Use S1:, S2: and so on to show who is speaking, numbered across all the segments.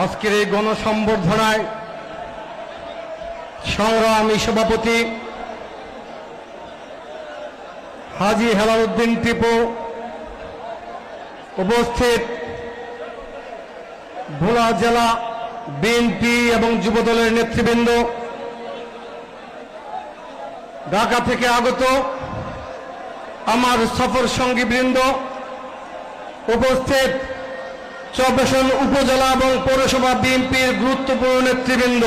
S1: আজকের এই গণসম্বর্ধনায় সংগ্রামী সভাপতি হাজী হেলাল উদ্দিন টিপু, উপস্থিত ভোলা জেলা বিএনপি এবং যুবদলের নেতৃবৃন্দ, ঢাকা থেকে আগত আমার সফর সঙ্গীবৃন্দ, উপস্থিত চব্বিশ উপজেলা এবং পৌরসভা বিএনপির গুরুত্বপূর্ণ নেতৃবৃন্দ,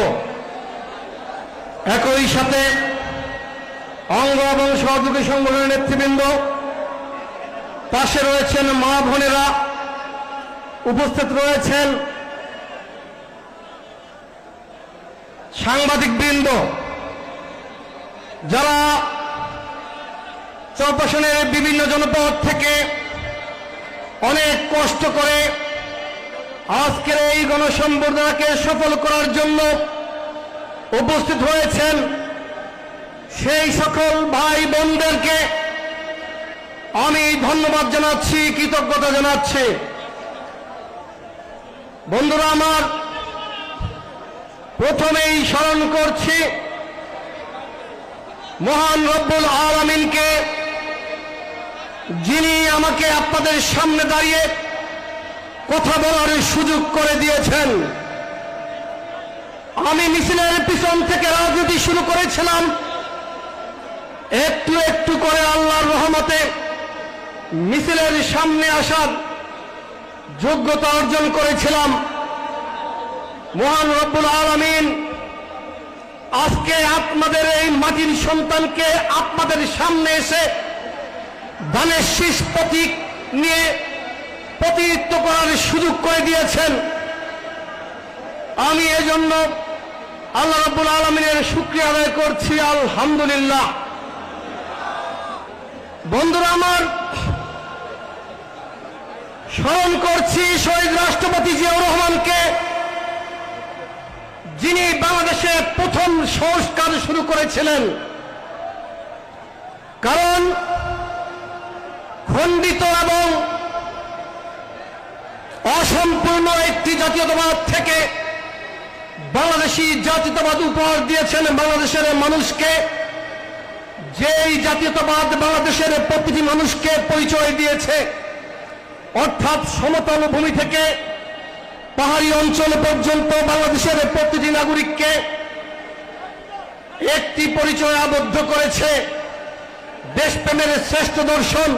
S1: একই সাথে অঙ্গ এবং সহযোগী সংগঠনের নেতৃবৃন্দ, পাশে রয়েছেন মা বোনেরা, উপস্থিত রয়েছেন সাংবাদিকবৃন্দ, যারা চরপাশনের বিভিন্ন জনপদ থেকে অনেক কষ্ট করে আজকের এই গণসম্বর্ধনাকে সফল করার জন্য উপস্থিত হয়েছেন, সেই সকল ভাই বোনদেরকে আমি ধন্যবাদ জানাচ্ছি, কৃতজ্ঞতা জানাচ্ছি। বন্ধুরা আমার, প্রথমেই স্মরণ করছি মহান রব্বুল আলামিনকে, যিনি আমাকে আপনাদের সামনে দাঁড়িয়ে কথা বলার সুযোগ করে দিয়েছেন। আমি মিছিলের পিছন থেকে রাজনীতি শুরু করেছিলাম, একটু একটু করে আল্লাহর রহমতে মিছিলের সামনে আসার যোগ্যতা অর্জন করেছিলাম। মহান রব্বুল আলামিন আজকে আপনাদের এই মাটির সন্তানকে আপনাদের সামনে এসে ধানের শীষ প্রতীক নিয়ে প্রতিনিধিত্ব করার সুযোগ করে দিয়েছেন। আমি এজন্য আল্লাহ রাব্বুল আলামিনের শুকরিয়া আদায় করছি, আলহামদুলিল্লাহ। বন্ধুরা আমার, স্মরণ করছি শহীদ রাষ্ট্রপতি জিয়াউর রহমানকে, যিনি বাংলাদেশে প্রথম সংস্কার শুরু করেছিলেন। কারণ খণ্ডিত এবং অসম্পূর্ণ একটি জাতীয়তাবাদ থেকে বাংলাদেশি জাতীয়তাবাদ উপহার দিয়েছেন বাংলাদেশের মানুষকে, যেই জাতীয়তাবাদ বাংলাদেশের প্রতিটি মানুষকে পরিচয় দিয়েছে, অর্থাৎ সমতল ভূমি থেকে পাহাড়ি অঞ্চল পর্যন্ত বাংলাদেশের প্রতিটি নাগরিককে একটি পরিচয় আবদ্ধ করেছে। দেশপ্রেমের শ্রেষ্ঠ দর্শন